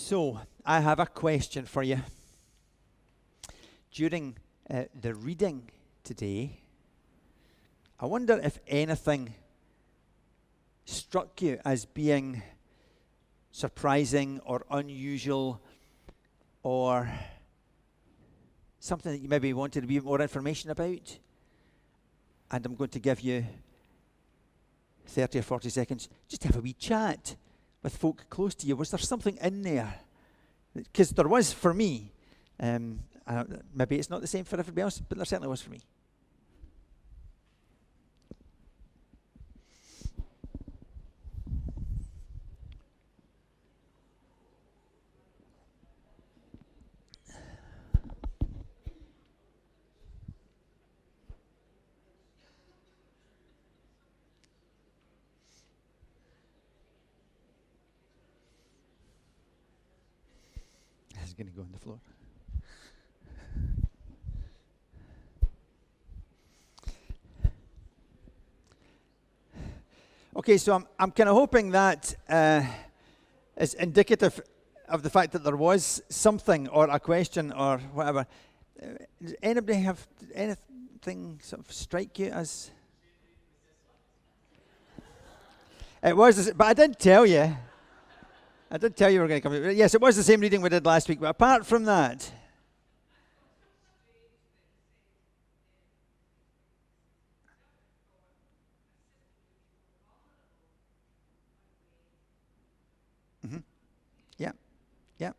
So, I have a question for you. During the reading today, I wonder if anything struck you as being surprising or unusual or something that you maybe wanted to be more information about. And I'm going to give you 30 or 40 seconds just to have a wee chat with folk close to you. Was there something in there? Because there was for me. Maybe it's not the same for everybody else, but there certainly was for me. It's going to go on the floor. Okay, so I'm kind of hoping that is indicative of the fact that there was something or a question or whatever. Does anybody have anything sort of strike you as? It was, but I did tell you. I did tell you we were going to come. Yes, it was the same reading we did last week, but apart from that. Mm-hmm. Yeah. That's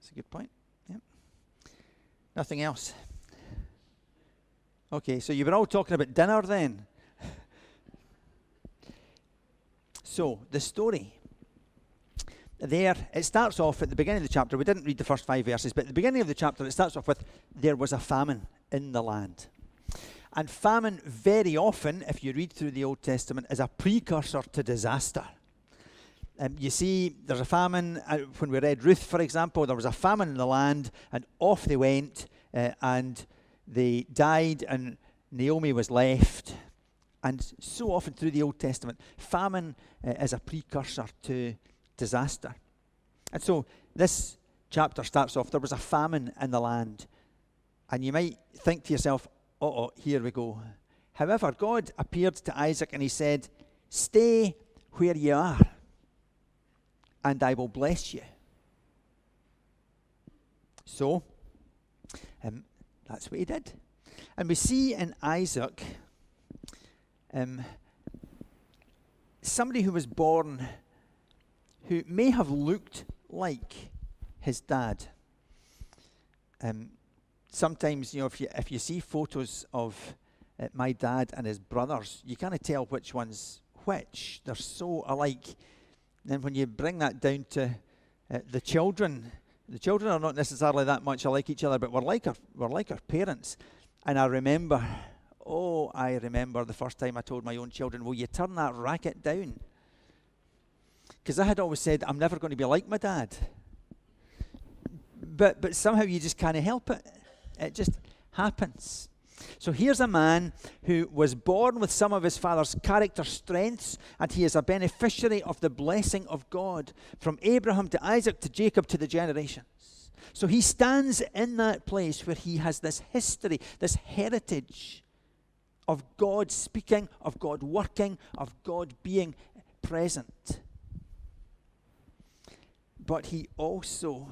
a good point. Yeah. Nothing else. Okay, so you were all talking about dinner then. So, the story. There, it starts off at the beginning of the chapter. We didn't read the first 5 verses, but at the beginning of the chapter, it starts off with, there was a famine in the land. And famine, very often, if you read through the Old Testament, is a precursor to disaster. You see, there's a famine. When we read Ruth, for example, there was a famine in the land, and off they went, and they died, and Naomi was left. And so often through the Old Testament, famine is a precursor to disaster. And so this chapter starts off, there was a famine in the land. And you might think to yourself, here we go. However, God appeared to Isaac and he said, stay where you are, and I will bless you. So, that's what he did. And we see in Isaac somebody who was born who may have looked like his dad. Sometimes, if you see photos of my dad and his brothers, you can't tell which one's which. They're so alike. Then when you bring that down to the children are not necessarily that much alike each other, but we're like our parents. And I remember the first time I told my own children, will you turn that racket down? Because I had always said, I'm never going to be like my dad. But somehow you just can't help it. It just happens. So here's a man who was born with some of his father's character strengths, and he is a beneficiary of the blessing of God from Abraham to Isaac to Jacob to the generations. So he stands in that place where he has this history, this heritage of God speaking, of God working, of God being present. But he also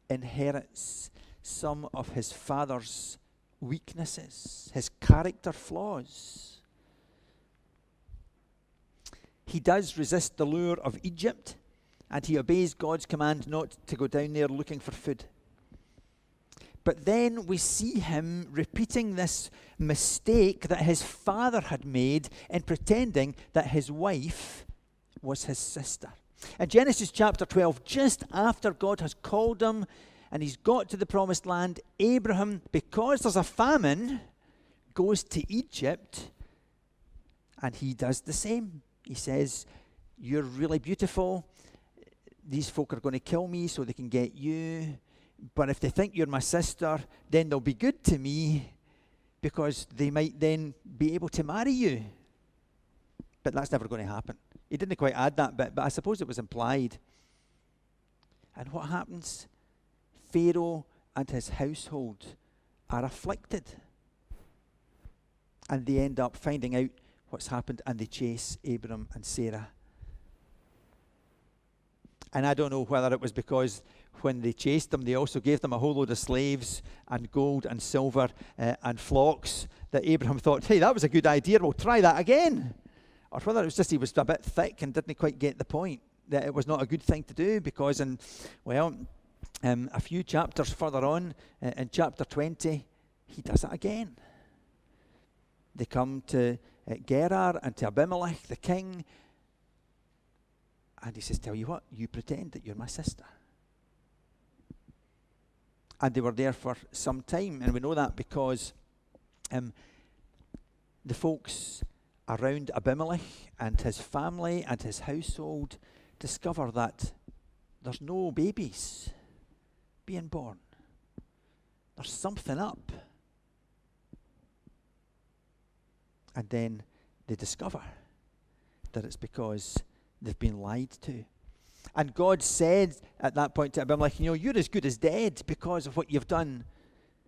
inherits some of his father's weaknesses, his character flaws. He does resist the lure of Egypt, and he obeys God's command not to go down there looking for food. But then we see him repeating this mistake that his father had made in pretending that his wife was his sister. In Genesis chapter 12, just after God has called him and he's got to the promised land, Abraham, because there's a famine, goes to Egypt, and he does the same. He says, you're really beautiful. These folk are going to kill me so they can get you. But if they think you're my sister, then they'll be good to me because they might then be able to marry you. But that's never going to happen. He didn't quite add that bit, but I suppose it was implied. And what happens? Pharaoh and his household are afflicted. And they end up finding out what's happened, and they chase Abram and Sarah. And I don't know whether it was because when they chased them, they also gave them a whole load of slaves and gold and silver and flocks, that Abraham thought, hey, that was a good idea, we'll try that again. Or whether it was just he was a bit thick and didn't quite get the point, that it was not a good thing to do, because a few chapters further on, in chapter 20, he does it again. They come to Gerar and to Abimelech, the king, and he says, tell you what, you pretend that you're my sister. And they were there for some time, and we know that because the folks around Abimelech and his family and his household discover that there's no babies being born. There's something up. And then they discover that it's because they've been lied to. And God said at that point to Abimelech, you're as good as dead because of what you've done.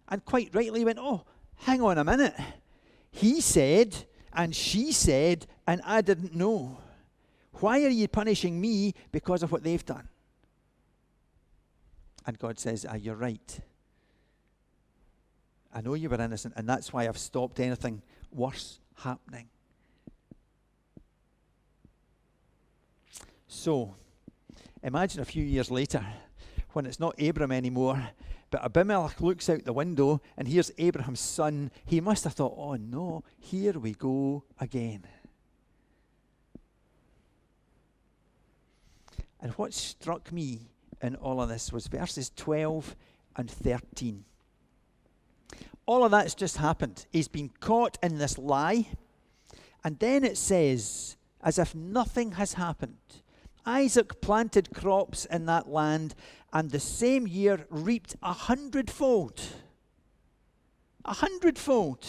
And quite rightly went, oh, hang on a minute. He said, and she said, and I didn't know. Why are you punishing me because of what they've done? And God says, you're right. I know you were innocent, and that's why I've stopped anything worse happening. So, imagine a few years later, when it's not Abram anymore, but Abimelech looks out the window and here's Abraham's son. He must have thought, oh no, here we go again. And what struck me in all of this was verses 12 and 13. All of that's just happened. He's been caught in this lie. And then it says, as if nothing has happened, Isaac planted crops in that land, and the same year reaped 100-fold. 100-fold.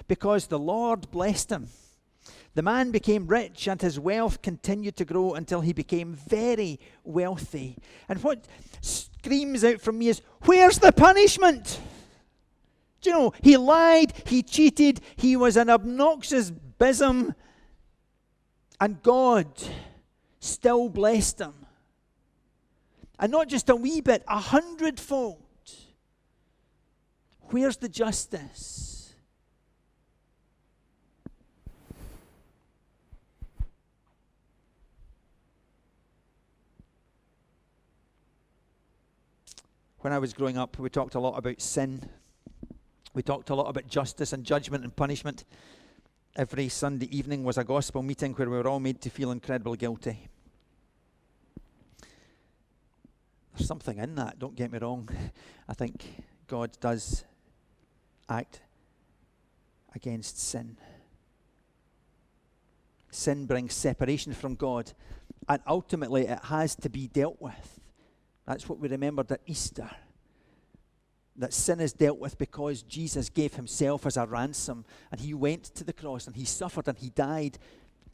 Because the Lord blessed him. The man became rich, and his wealth continued to grow until he became very wealthy. And what screams out from me is, where's the punishment? Do you know, he lied, he cheated, he was an obnoxious bism, and God still blessed him. And not just a wee bit, 100-fold. Where's the justice? When I was growing up, we talked a lot about sin. We talked a lot about justice and judgment and punishment. Every Sunday evening was a gospel meeting where we were all made to feel incredibly guilty. There's something in that, don't get me wrong. I think God does act against sin. Sin brings separation from God, and ultimately it has to be dealt with. That's what we remembered at Easter. That sin is dealt with because Jesus gave himself as a ransom, and he went to the cross and he suffered and he died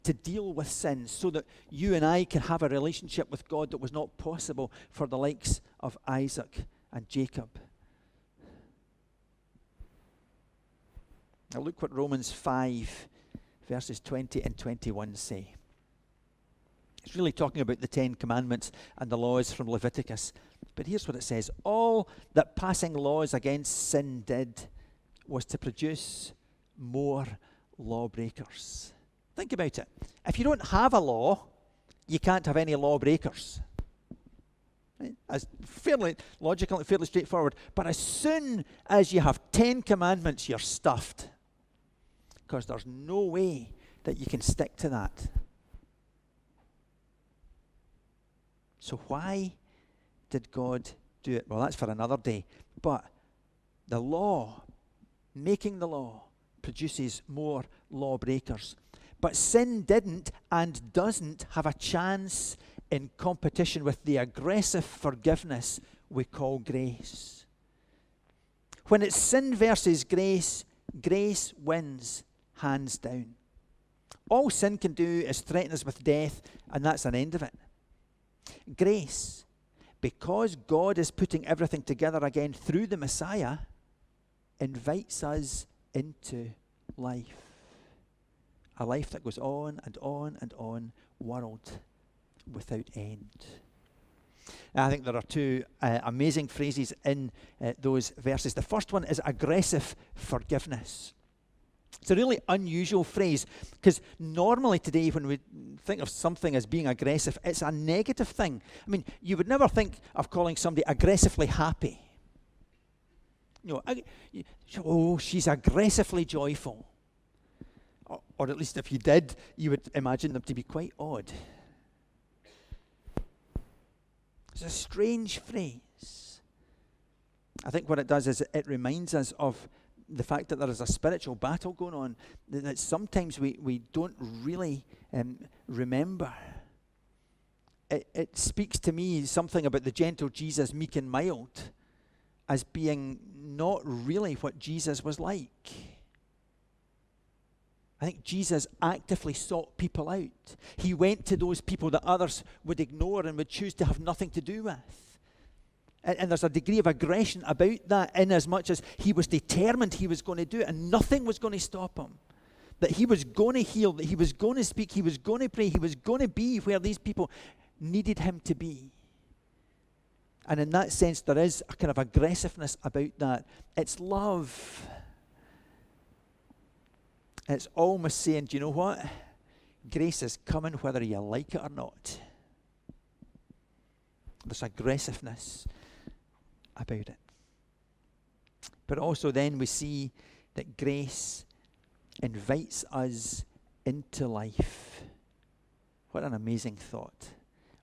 to deal with sin so that you and I can have a relationship with God that was not possible for the likes of Isaac and Jacob. Now look what Romans 5 verses 20 and 21 say. It's really talking about the 10 Commandments and the laws from Leviticus. But here's what it says. All that passing laws against sin did was to produce more lawbreakers. Think about it. If you don't have a law, you can't have any lawbreakers. Right? As fairly logical and fairly straightforward. But as soon as you have 10 commandments, you're stuffed. Because there's no way that you can stick to that. So why did God do it? Well, that's for another day. But the law, making the law, produces more lawbreakers. But sin didn't and doesn't have a chance in competition with the aggressive forgiveness we call grace. When it's sin versus grace, grace wins hands down. All sin can do is threaten us with death, and that's an end of it. Grace, because God is putting everything together again through the Messiah, invites us into life. A life that goes on and on and on, world without end. And I think there are two amazing phrases in those verses. The first one is aggressive forgiveness. It's a really unusual phrase, because normally today when we think of something as being aggressive, it's a negative thing. I mean, you would never think of calling somebody aggressively happy. You know, oh, she's aggressively joyful. Or at least if you did, you would imagine them to be quite odd. It's a strange phrase. I think what it does is it reminds us of the fact that there is a spiritual battle going on that sometimes we don't really remember. It speaks to me something about the gentle Jesus, meek and mild, as being not really what Jesus was like. I think Jesus actively sought people out. He went to those people that others would ignore and would choose to have nothing to do with. And there's a degree of aggression about that, in as much as he was determined he was going to do it, and nothing was going to stop him. That he was going to heal, that he was going to speak, he was going to pray, he was going to be where these people needed him to be. And in that sense, there is a kind of aggressiveness about that. It's love. It's almost saying, do you know what? Grace is coming whether you like it or not. There's aggressiveness about it. But also then we see that grace invites us into life. What an amazing thought.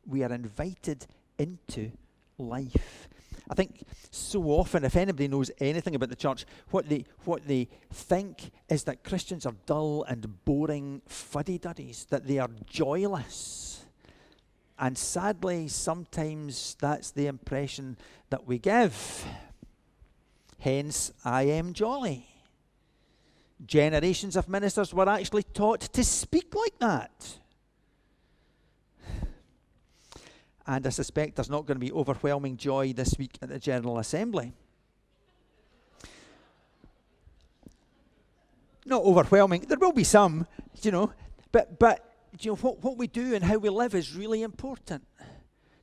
We are invited into life. I think so often, if anybody knows anything about the church, what they think is that Christians are dull and boring fuddy-duddies, that they are joyless. And sadly, sometimes that's the impression that we give. Hence, I am jolly. Generations of ministers were actually taught to speak like that. And I suspect there's not going to be overwhelming joy this week at the General Assembly. Not overwhelming. There will be some, but what we do and how we live is really important.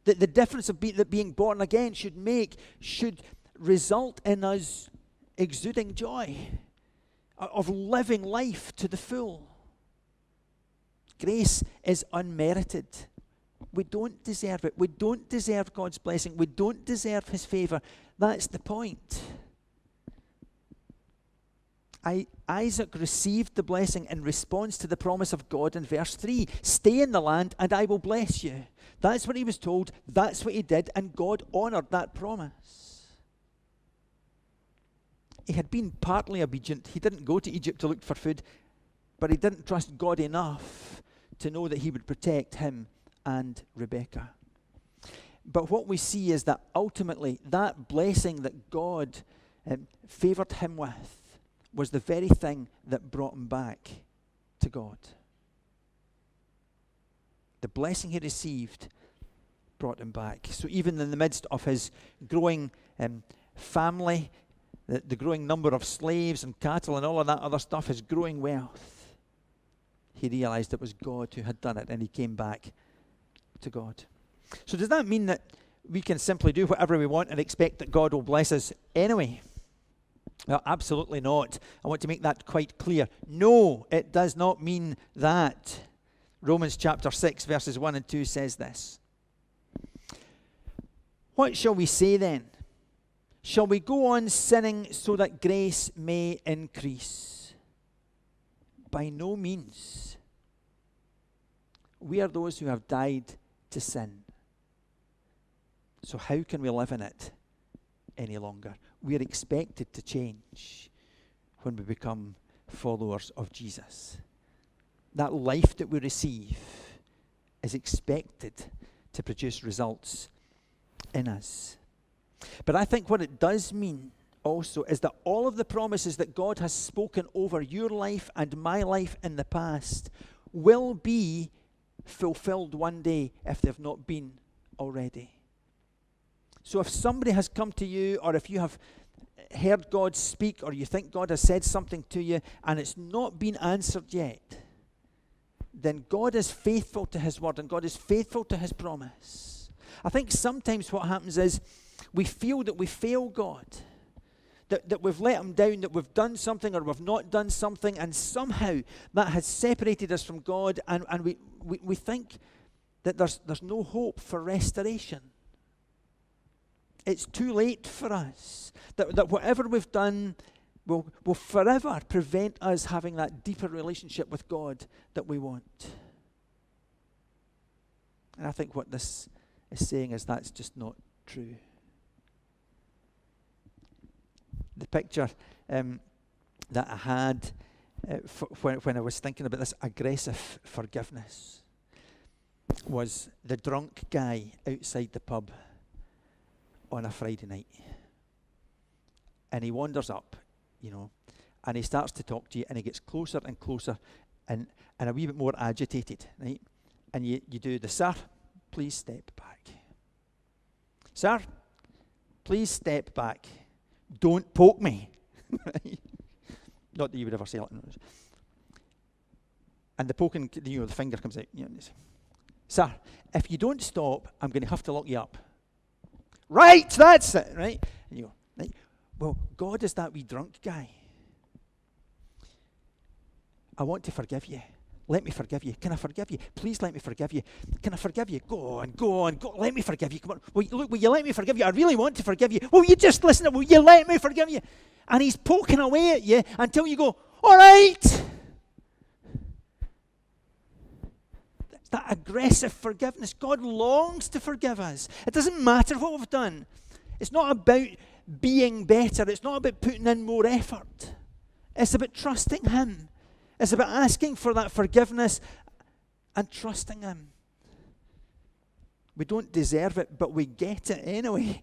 The difference of that being born again should result in us exuding joy, of living life to the full. Grace is unmerited. We don't deserve it. We don't deserve God's blessing. We don't deserve his favor. That's the point. Isaac received the blessing in response to the promise of God in verse 3. Stay in the land and I will bless you. That's what he was told. That's what he did, and God honored that promise. He had been partly obedient. He didn't go to Egypt to look for food, but he didn't trust God enough to know that he would protect him and Rebekah. But what we see is that ultimately that blessing that God favored him with was the very thing that brought him back to God. The blessing he received brought him back. So even in the midst of his growing family, the growing number of slaves and cattle and all of that other stuff, his growing wealth, he realized it was God who had done it, and he came back to God. So does that mean that we can simply do whatever we want and expect that God will bless us anyway? Well, absolutely not. I want to make that quite clear. No, it does not mean that. Romans chapter 6 verses 1 and 2 says this. What shall we say then? Shall we go on sinning so that grace may increase? By no means. We are those who have died to sin. So how can we live in it any longer? We are expected to change when we become followers of Jesus. That life that we receive is expected to produce results in us. But I think what it does mean also is that all of the promises that God has spoken over your life and my life in the past will be fulfilled one day if they've not been already. So if somebody has come to you, or if you have heard God speak, or you think God has said something to you and it's not been answered yet, then God is faithful to his word and God is faithful to his promise. I think sometimes what happens is we feel that we fail God, that we've let him down, that we've done something or we've not done something, and somehow that has separated us from God, and we think that there's no hope for restoration. It's too late for us. That whatever we've done will forever prevent us having that deeper relationship with God that we want. And I think what this is saying is that's just not true. The picture that I had when I was thinking about this aggressive forgiveness was the drunk guy outside the pub on a Friday night. And he wanders up, and he starts to talk to you, and he gets closer and closer and a wee bit more agitated, right? And you do the, sir, please step back. Sir, please step back. Don't poke me. Not that you would ever say that. And the poking, the finger comes out. Sir, if you don't stop, I'm going to have to lock you up. Right, that's it, right? And you go, right? Well, God is that wee drunk guy. I want to forgive you. Let me forgive you. Can I forgive you? Please let me forgive you. Can I forgive you? Go on, go on, go. Let me forgive you. Come on. Will you let me forgive you? I really want to forgive you. Will you just listen? Will you let me forgive you? And he's poking away at you until you go, all right. That aggressive forgiveness. God longs to forgive us. It doesn't matter what we've done. It's not about being better. It's not about putting in more effort. It's about trusting him. It's about asking for that forgiveness and trusting him. We don't deserve it, but we get it anyway.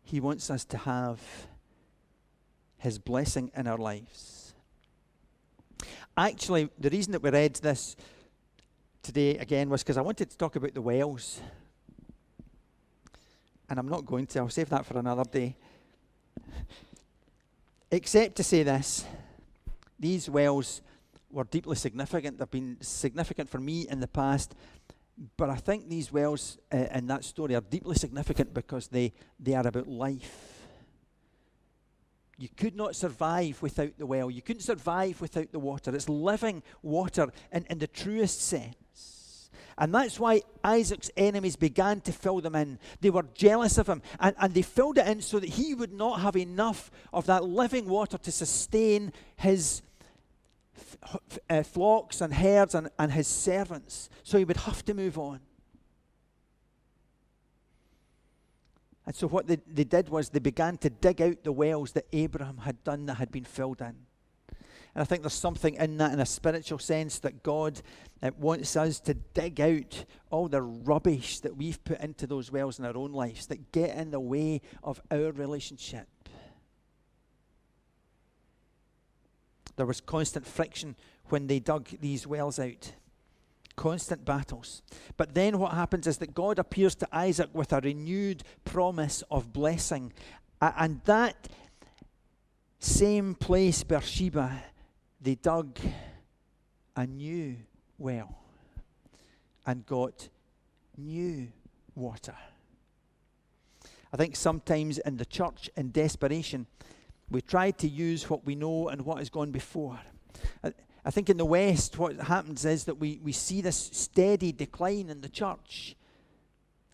He wants us to have his blessing in our lives. Actually, the reason that we read this today again was because I wanted to talk about the wells. And I'm not going to. I'll save that for another day. Except to say this, these wells were deeply significant. They've been significant for me in the past, but I think these wells in that story are deeply significant because they are about life. You could not survive without the well. You couldn't survive without the water. It's living water in the truest sense. And that's why Isaac's enemies began to fill them in. They were jealous of him, and they filled it in so that he would not have enough of that living water to sustain his flocks and herds and his servants. So he would have to move on. And so what they did was they began to dig out the wells that Abraham had done that had been filled in. And I think there's something in that in a spiritual sense that God wants us to dig out all the rubbish that we've put into those wells in our own lives that get in the way of our relationship. There was constant friction when they dug these wells out. Constant battles. But then what happens is that God appears to Isaac with a renewed promise of blessing. And that same place, Beersheba, they dug a new well and got new water. I think sometimes in the church, in desperation, we try to use what we know and what has gone before. I think in the West, what happens is that we see this steady decline in the church,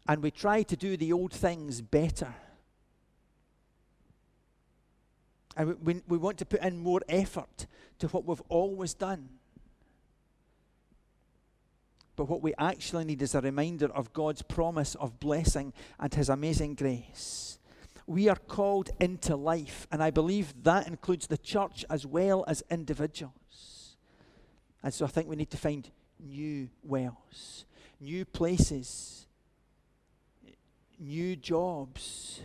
and we try to do the old things better. And we want to put in more effort to what we've always done. But what we actually need is a reminder of God's promise of blessing and his amazing grace. We are called into life, and I believe that includes the church as well as individuals. And so I think we need to find new wells, new places, new jobs,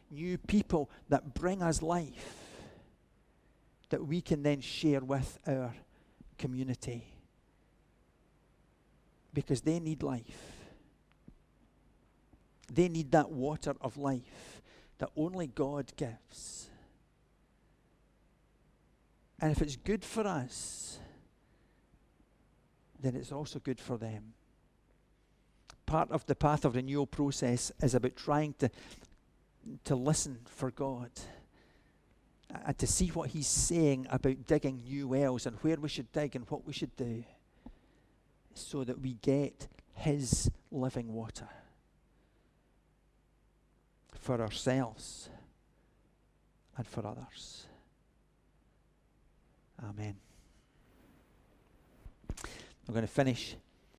new people that bring us life. that we can then share with our community, because they need life. They need that water of life that only God gives. And if it's good for us, then it's also good for them. Part of the Path of Renewal process is about trying to listen for God and to see what He's saying about digging new wells and where we should dig and what we should do, so that we get His living water for ourselves and for others. Amen. I'm going to finish